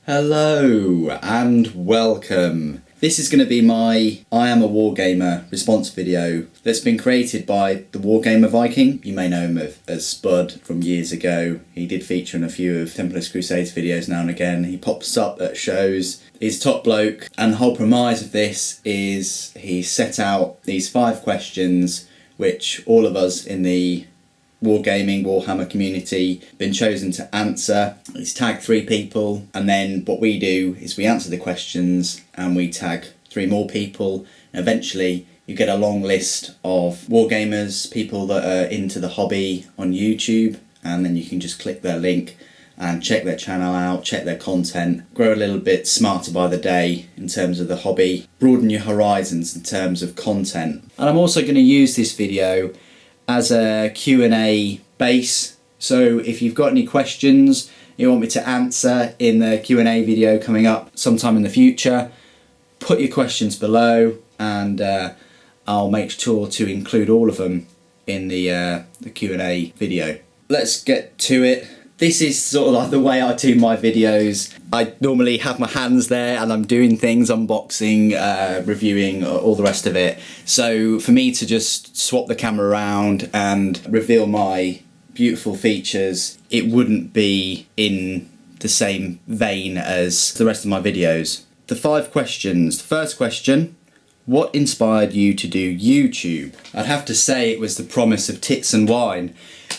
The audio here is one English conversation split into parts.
Hello and welcome. This is going to be my I am a Wargamer response video that's been created by the Wargamer Viking. You may know him as Spud from years ago. He did feature in a few of Templar's Crusades videos now and again. He pops up at shows. He's a top bloke, and the whole premise of this is he set out these 5 questions which all of us in the Wargaming, Warhammer community been chosen to answer. He's tagged 3 people, and then what we do is we answer the questions and we tag 3 more people, and eventually you get a long list of Wargamers, people that are into the hobby on YouTube, and then you can just click their link and check their channel out, check their content, grow a little bit smarter by the day in terms of the hobby, broaden your horizons in terms of content. And I'm also going to use this video as a Q&A base, so if you've got any questions you want me to answer in the Q&A video coming up sometime in the future, put your questions below and I'll make sure to include all of them in the Q&A video. Let's get to it. This is sort of like the way I do my videos. I normally have my hands there and I'm doing things, unboxing, reviewing, all the rest of it. So for me to just swap the camera around and reveal my beautiful features, it wouldn't be in the same vein as the rest of my videos. The 5 questions. The first question: what inspired you to do YouTube? I'd have to say it was the promise of tits and wine.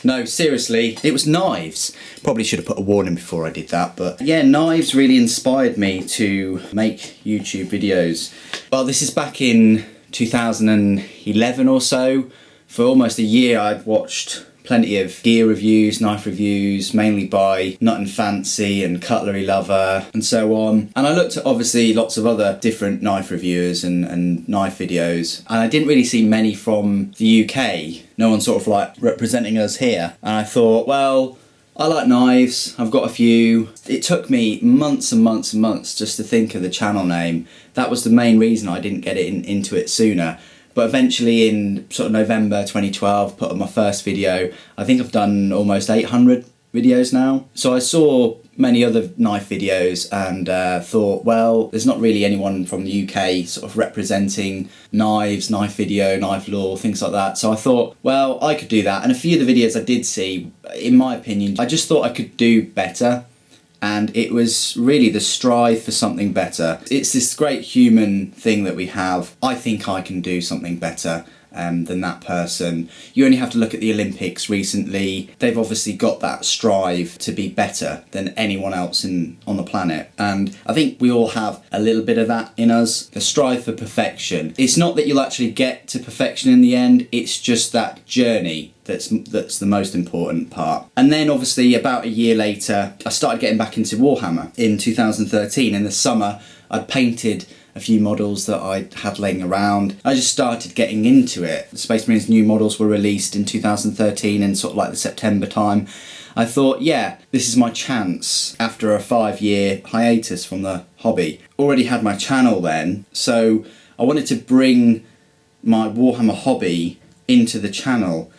No, seriously, it was knives. Probably should have put a warning before I did that, but yeah, knives really inspired me to make YouTube videos. Well, this is back in 2011 or so. For almost a year I'd watched plenty of gear reviews, knife reviews, mainly by Nut and Fancy and Cutlery Lover and so on. And I looked at obviously lots of other different knife reviewers and knife videos, and I didn't really see many from the UK. No one sort of like representing us here. And I thought, well, I like knives, I've got a few. It took me months and months and months just to think of the channel name. That was the main reason I didn't get it into it sooner. But eventually in sort of November 2012, put up my first video. I think I've done almost 800 videos now. So I saw many other knife videos and thought, well, there's not really anyone from the UK sort of representing knives, knife video, knife lore, things like that. So I thought, well, I could do that. And a few of the videos I did see, in my opinion, I just thought I could do better. And it was really the strive for something better. It's this great human thing that we have. I think I can do something better than that person. You only have to look at the Olympics recently. They've obviously got that strive to be better than anyone else on the planet. And I think we all have a little bit of that in us, the strive for perfection. It's not that you'll actually get to perfection in the end, it's just that journey that's the most important part. And then obviously about a year later, I started getting back into Warhammer. In 2013, in the summer, I'd painted a few models that I had laying around. I just started getting into it. The Space Marines new models were released in 2013 in sort of like the September time. I thought, yeah, this is my chance after a 5-year hiatus from the hobby. Already had my channel then, so I wanted to bring my Warhammer hobby into the channel,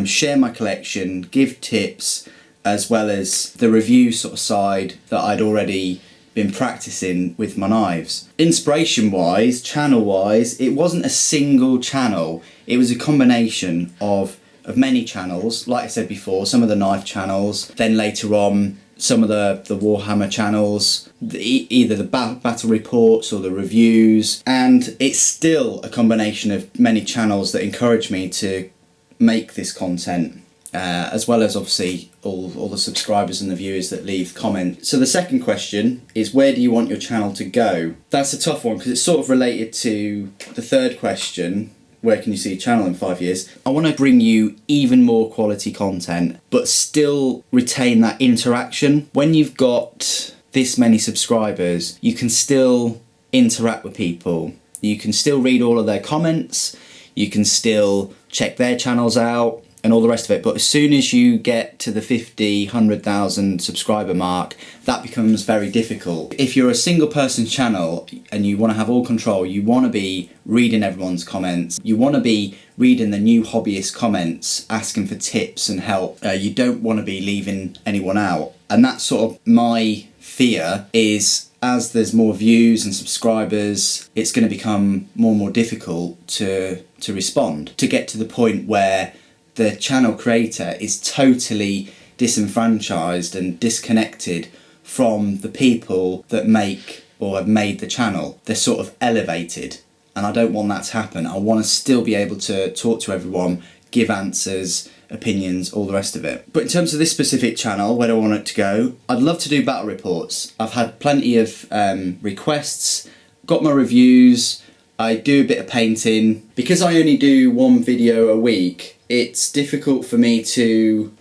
share my collection, give tips, as well as the review sort of side that I'd already been practicing with my knives. Inspiration wise, channel wise, it wasn't a single channel, it was a combination of many channels. Like I said before, some of the knife channels, then later on some of the Warhammer channels, either the battle reports or the reviews, and it's still a combination of many channels that encourage me to make this content, as well as obviously all the subscribers and the viewers that leave comments. So the second question is, where do you want your channel to go? That's a tough one because it's sort of related to the third question, where can you see your channel in 5 years? I want to bring you even more quality content, but still retain that interaction. When you've got this many subscribers, you can still interact with people. You can still read all of their comments, you can still check their channels out and all the rest of it, but as soon as you get to the 50, 100,000 subscriber mark, that becomes very difficult. If you're a single person channel and you want to have all control, you want to be reading everyone's comments, you want to be reading the new hobbyist comments, asking for tips and help, you don't want to be leaving anyone out. And that's sort of my fear is, as there's more views and subscribers, it's going to become more and more difficult to respond, to get to the point where the channel creator is totally disenfranchised and disconnected from the people that make or have made the channel. They're sort of elevated, and I don't want that to happen. I want to still be able to talk to everyone, give answers, opinions, all the rest of it. But in terms of this specific channel, where do I want it to go? I'd love to do battle reports. I've had plenty of requests, got my reviews, I do a bit of painting. Because I only do one video a week, it's difficult for me to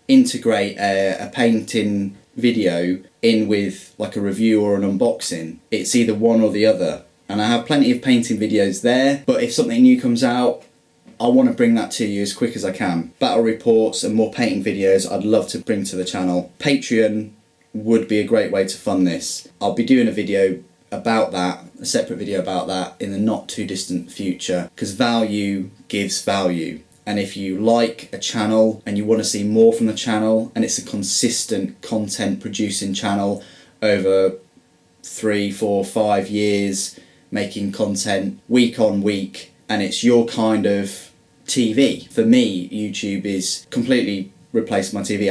integrate a painting video in with like a review or an unboxing. It's either one or the other. And I have plenty of painting videos there, but if something new comes out, I want to bring that to you as quick as I can. Battle reports and more painting videos I'd love to bring to the channel. Patreon would be a great way to fund this. I'll be doing a video about that, a separate video about that in the not too distant future, because value gives value. And if you like a channel and you want to see more from the channel, and it's a consistent content producing channel over 3, 4, 5 years, making content week on week, and it's your kind of TV. For me, YouTube is completely replaced my TV.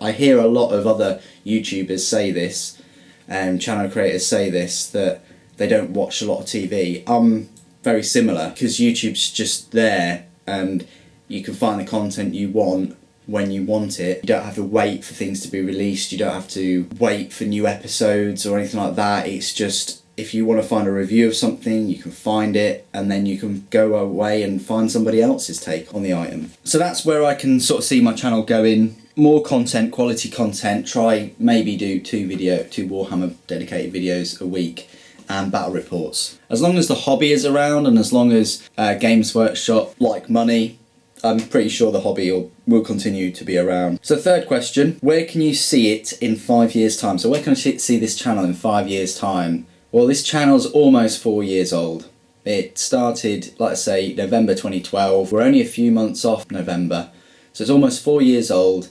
I hear a lot of other YouTubers say this, and channel creators say this, that they don't watch a lot of TV. I'm very similar, because YouTube's just there, and you can find the content you want when you want it. You don't have to wait for things to be released. You don't have to wait for new episodes or anything like that. It's just, if you want to find a review of something, you can find it, and then you can go away and find somebody else's take on the item. So that's where I can sort of see my channel going. More content, quality content. Try maybe do 2 Warhammer dedicated videos a week, and battle reports. As long as the hobby is around, and as long as Games Workshop like money, I'm pretty sure the hobby will continue to be around. So third question, where can you see it in 5 years' time? So where can I see this channel in 5 years' time? Well, this channel's almost 4 years old. It started, like I say, November 2012. We're only a few months off November, so it's almost 4 years old.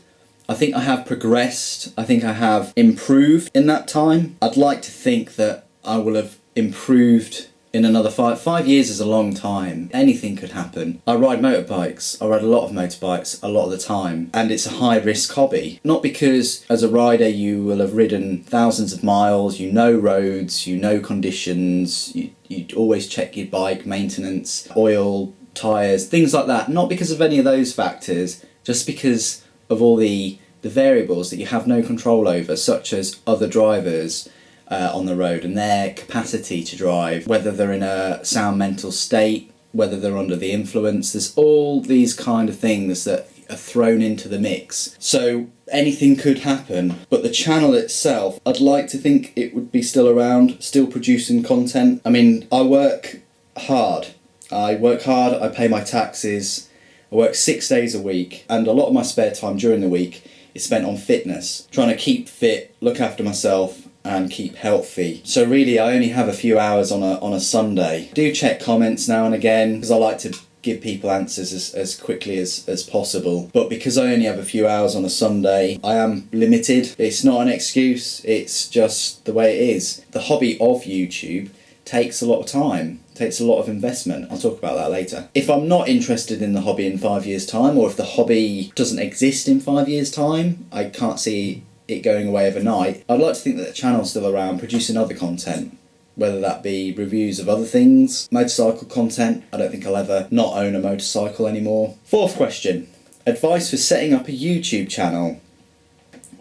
I think I have progressed. I think I have improved in that time. I'd like to think that I will have improved in another 5 years is a long time. Anything could happen. I ride motorbikes. I ride a lot of motorbikes a lot of the time, and it's a high risk hobby. Not because as a rider you will have ridden thousands of miles, you know roads, you know conditions, you always check your bike, maintenance, oil, tyres, things like that. Not because of any of those factors, just because of all the variables that you have no control over, such as other drivers on the road and their capacity to drive, whether they're in a sound mental state, whether they're under the influence. There's all these kind of things that are thrown into the mix. So anything could happen, but the channel itself, I'd like to think it would be still around, still producing content. I mean, I work hard, I pay my taxes, I work 6 days a week, and a lot of my spare time during the week is spent on fitness, trying to keep fit, look after myself, and keep healthy. So really I only have a few hours on a Sunday. I do check comments now and again, because I like to give people answers as quickly as possible. But because I only have a few hours on a Sunday, I am limited. It's not an excuse, it's just the way it is. The hobby of YouTube takes a lot of time, takes a lot of investment. I'll talk about that later. If I'm not interested in the hobby in 5 years' time, or if the hobby doesn't exist in 5 years' time, I can't see it going away overnight. I'd like to think that the channel's still around, producing other content, whether that be reviews of other things, motorcycle content. I don't think I'll ever not own a motorcycle anymore. Fourth question, advice for setting up a YouTube channel.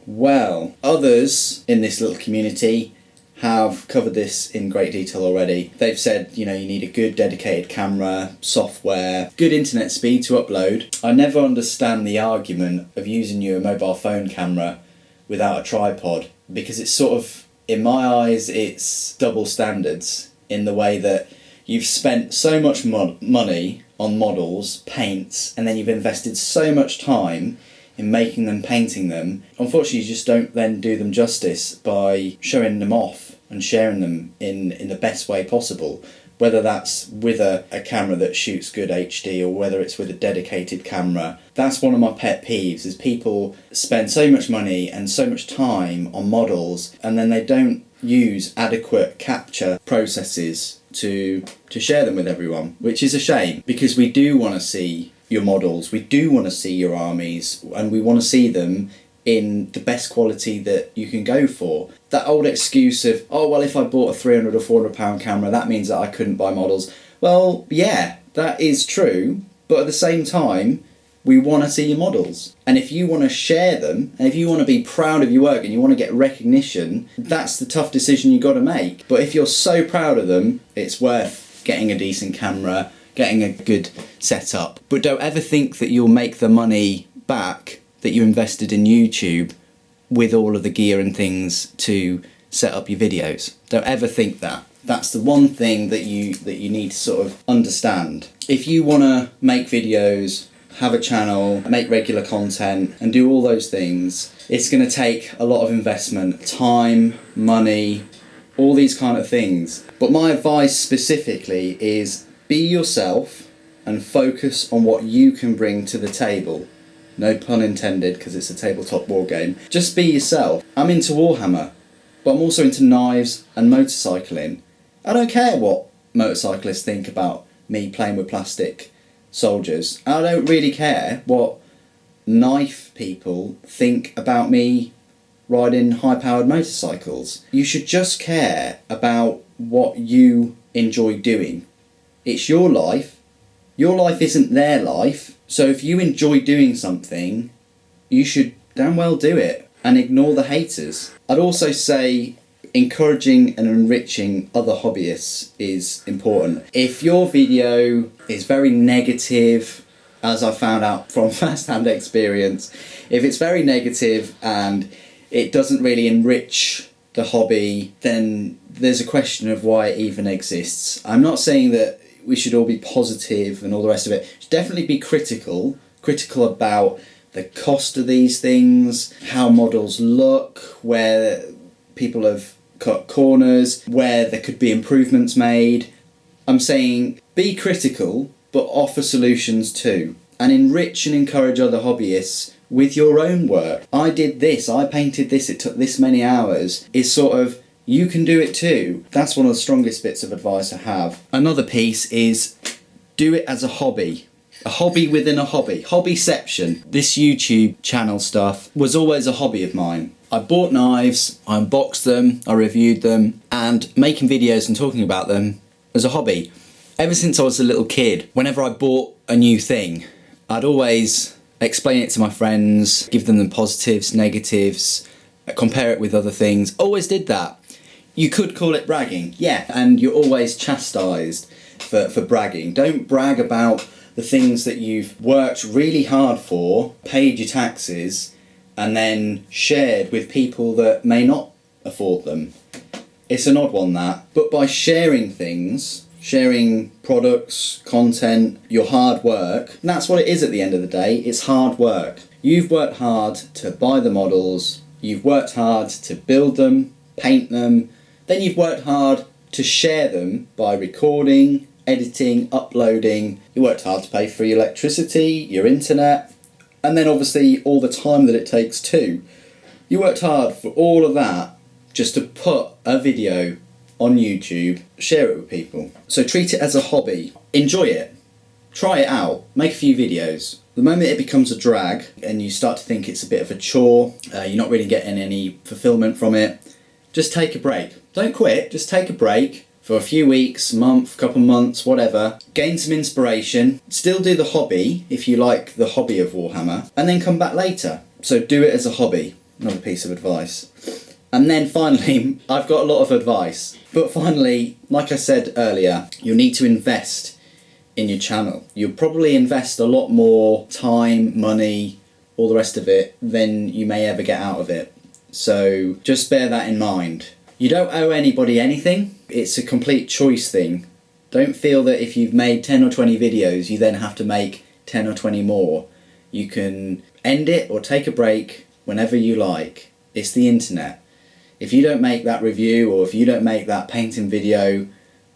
Well, others in this little community have covered this in great detail already. They've said, you know, you need a good dedicated camera, software, good internet speed to upload. I never understand the argument of using your mobile phone camera without a tripod, because it's sort of, in my eyes, it's double standards in the way that you've spent so much money on models, paints, and then you've invested so much time in making them, painting them. Unfortunately, you just don't then do them justice by showing them off and sharing them in the best way possible. whether that's with a camera that shoots good HD or whether it's with a dedicated camera. That's one of my pet peeves, is people spend so much money and so much time on models and then they don't use adequate capture processes to share them with everyone, which is a shame, because we do want to see your models, we do want to see your armies, and we want to see them in the best quality that you can go for. That old excuse of, oh well, if I bought a £300 or £400 camera, that means that I couldn't buy models. Well, yeah, that is true, but at the same time, we want to see your models. And if you want to share them, and if you want to be proud of your work and you want to get recognition, that's the tough decision you've got to make. But if you're so proud of them, it's worth getting a decent camera, getting a good setup. But don't ever think that you'll make the money back that you invested in YouTube with all of the gear and things to set up your videos. Don't ever think that. That's the one thing that you need to sort of understand. If you want to make videos, have a channel, make regular content and do all those things, it's going to take a lot of investment, time, money, all these kind of things. But my advice specifically is be yourself and focus on what you can bring to the table. No pun intended, because it's a tabletop war game. Just be yourself. I'm into Warhammer, but I'm also into knives and motorcycling. I don't care what motorcyclists think about me playing with plastic soldiers. I don't really care what knife people think about me riding high-powered motorcycles. You should just care about what you enjoy doing. It's your life. Your life isn't their life. So if you enjoy doing something, you should damn well do it and ignore the haters. I'd also say encouraging and enriching other hobbyists is important. If your video is very negative, as I found out from first-hand experience, if it's very negative and it doesn't really enrich the hobby, then there's a question of why it even exists. I'm not saying that we should all be positive and all the rest of it. Definitely be critical about the cost of these things, how models look, where people have cut corners, where there could be improvements made. I'm saying be critical, but offer solutions too. And enrich and encourage other hobbyists with your own work. I did this, I painted this, it took this many hours. Is sort of, you can do it too. That's one of the strongest bits of advice I have. Another piece is do it as a hobby. A hobby within a hobby. Hobbyception. This YouTube channel stuff was always a hobby of mine. I bought knives, I unboxed them, I reviewed them, and making videos and talking about them was a hobby. Ever since I was a little kid, whenever I bought a new thing, I'd always explain it to my friends, give them the positives, negatives, compare it with other things. Always did that. You could call it bragging, yeah, and you're always chastised for bragging. Don't brag about the things that you've worked really hard for, paid your taxes, and then shared with people that may not afford them. It's an odd one, that. But by sharing things, sharing products, content, your hard work, and that's what it is at the end of the day, it's hard work. You've worked hard to buy the models, you've worked hard to build them, paint them, then you've worked hard to share them by recording, editing, uploading. You worked hard to pay for your electricity, your internet, and then obviously all the time that it takes too. You worked hard for all of that just to put a video on YouTube, share it with people. So treat it as a hobby. Enjoy it. Try it out. Make a few videos. The moment it becomes a drag and you start to think it's a bit of a chore, you're not really getting any fulfillment from it, just take a break. Don't quit, just take a break for a few weeks, month, couple months, whatever. Gain some inspiration. Still do the hobby if you like the hobby of Warhammer, and then come back later. So do it as a hobby. Another piece of advice. And then finally, I've got a lot of advice. But finally, like I said earlier, you'll need to invest in your channel. You'll probably invest a lot more time, money, all the rest of it than you may ever get out of it. So just bear that in mind. You don't owe anybody anything. It's a complete choice thing. Don't feel that if you've made 10 or 20 videos, you then have to make 10 or 20 more. You can end it or take a break whenever you like. It's the internet. If you don't make that review or if you don't make that painting video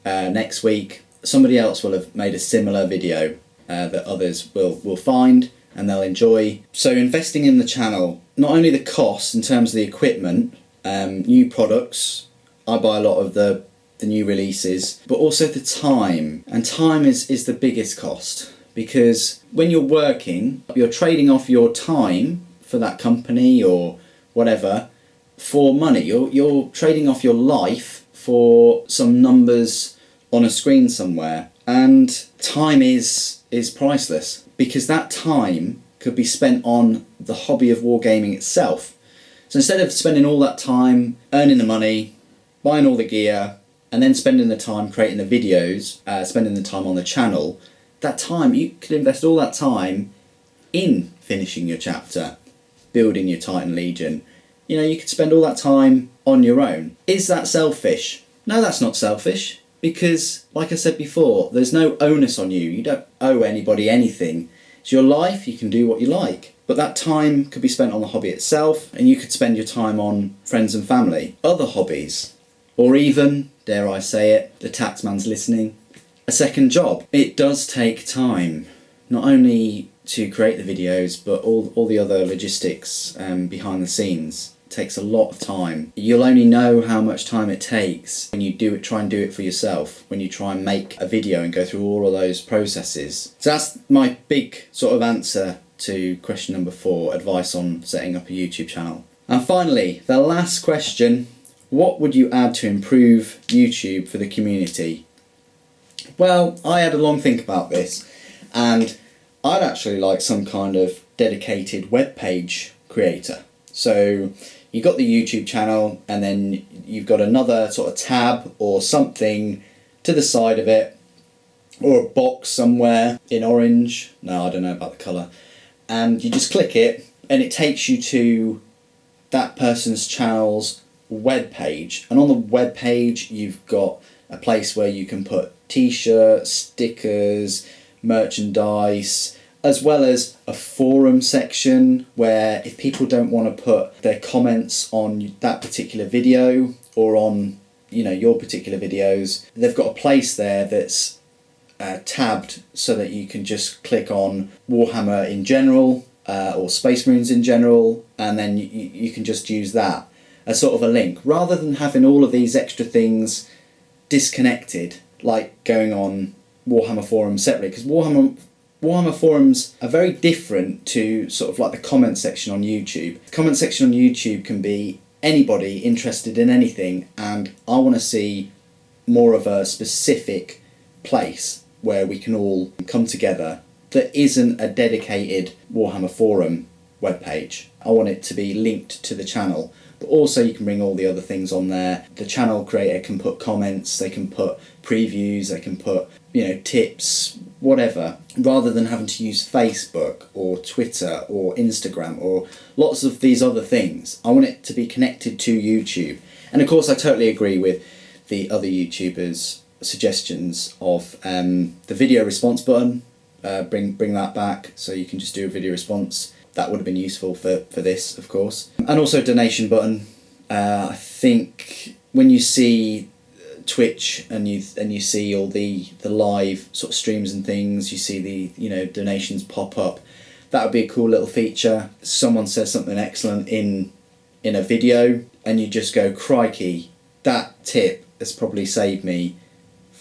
next week somebody else will have made a similar video that others will find and they'll enjoy. So investing in the channel, not only the cost in terms of the equipment, new products, I buy a lot of the new releases, but also the time. And time is the biggest cost, because when you're working, you're trading off your time for that company or whatever for money. You're trading off your life for some numbers on a screen somewhere. And time is priceless, because that time could be spent on the hobby of wargaming itself. So instead of spending all that time earning the money, buying all the gear, and then spending the time creating the videos, spending the time on the channel, that time, you could invest all that time in finishing your chapter, building your Titan Legion. You know, you could spend all that time on your own. Is that selfish? No, that's not selfish, because, like I said before, there's no onus on you. You don't owe anybody anything. It's your life, you can do what you like. But that time could be spent on the hobby itself, and you could spend your time on friends and family, other hobbies, or even, dare I say it, the taxman's listening, a second job. It does take time, not only to create the videos, but all the other logistics behind the scenes. It takes a lot of time. You'll only know how much time it takes when you try and do it for yourself, when you try and make a video and go through all of those processes. So that's my big sort of answer to question number 4, advice on setting up a YouTube channel. And finally, the last question, what would you add to improve YouTube for the community? Well, I had a long think about this, and I'd actually like some kind of dedicated web page creator. So you've got the YouTube channel, and then you've got another sort of tab or something to the side of it, or a box somewhere in orange. No, I don't know about the colour. And you just click it, and it takes you to that person's channel's web page. And on the web page, you've got a place where you can put t-shirts, stickers, merchandise, as well as a forum section where if people don't want to put their comments on that particular video or on, you know, your particular videos, they've got a place there that's tabbed so that you can just click on Warhammer in general or Space Marines in general, and then you can just use that as sort of a link, rather than having all of these extra things disconnected, like going on Warhammer forums separately, because Warhammer forums are very different to sort of like the comment section on YouTube. The comment section on YouTube can be anybody interested in anything, and I want to see more of a specific place where we can all come together that isn't a dedicated Warhammer forum webpage. I want it to be linked to the channel, but also you can bring all the other things on there. The channel creator can put comments, they can put previews, they can put, you know, tips, whatever, rather than having to use Facebook or Twitter or Instagram or lots of these other things. I want it to be connected to YouTube. And of course I totally agree with the other YouTubers' suggestions of the video response button. Bring that back so you can just do a video response. That would have been useful for this, of course. And also donation button. I think when you see Twitch and you see all the live sort of streams and things, you see the, you know, donations pop up. That would be a cool little feature. Someone says something excellent in a video and you just go, crikey, that tip has probably saved me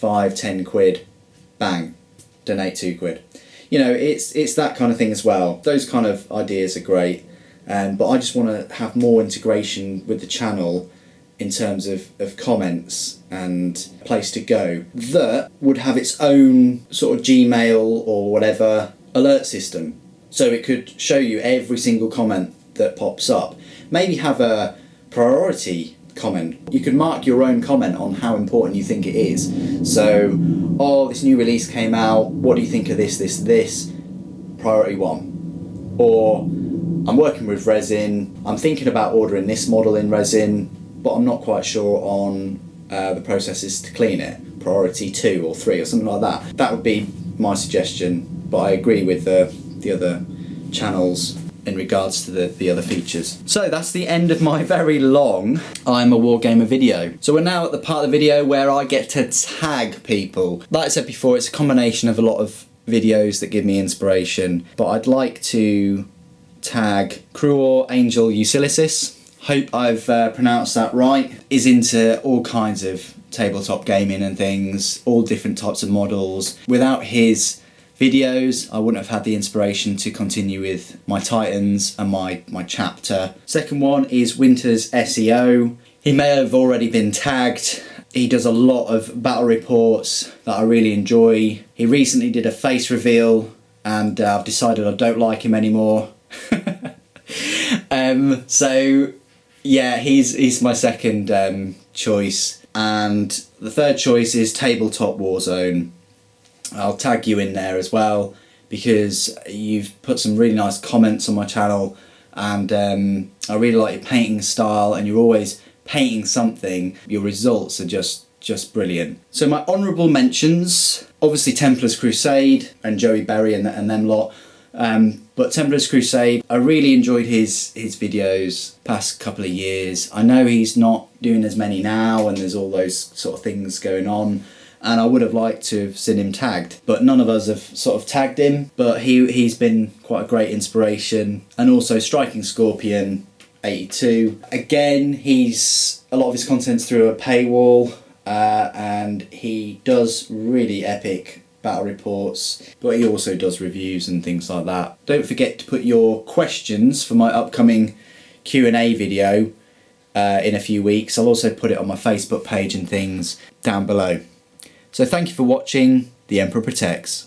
5-10 quid. Bang, donate 2 quid. You know, it's that kind of thing as well. Those kind of ideas are great, but I just want to have more integration with the channel in terms of comments and a place to go that would have its own sort of Gmail or whatever alert system, so it could show you every single comment that pops up. Maybe have a priority comment. You could mark your own comment on how important you think it is. So, oh, this new release came out, what do you think of this? Priority 1. Or, I'm working with resin, I'm thinking about ordering this model in resin, but I'm not quite sure on the processes to clean it. Priority 2 or 3 or something like that. That would be my suggestion, but I agree with the other channels' in regards to the other features. So that's the end of my very long I'm a Wargamer video. So we're now at the part of the video where I get to tag people. Like I said before, it's a combination of a lot of videos that give me inspiration, but I'd like to tag Cruor Angel Ulysses. Hope I've pronounced that right. Is into all kinds of tabletop gaming and things, all different types of models. Without his videos, I wouldn't have had the inspiration to continue with my Titans and my chapter. Second one is Winter's SEO. He may have already been tagged. He does a lot of battle reports that I really enjoy. He recently did a face reveal and I've decided I don't like him anymore. So yeah, he's my second choice. And the third choice is Tabletop Warzone. I'll tag you in there as well because you've put some really nice comments on my channel, and I really like your painting style, and you're always painting something. Your results are just brilliant. So my honourable mentions, obviously Templars Crusade and Joey Berry and them lot. But Templars Crusade, I really enjoyed his videos past couple of years. I know he's not doing as many now and there's all those sort of things going on, and I would have liked to have seen him tagged, but none of us have sort of tagged him. But he's been quite a great inspiration. And also Striking Scorpion 82. Again, a lot of his content's through a paywall, and he does really epic battle reports, but he also does reviews and things like that. Don't forget to put your questions for my upcoming Q&A video in a few weeks. I'll also put it on my Facebook page and things down below. So thank you for watching. The Emperor Protects.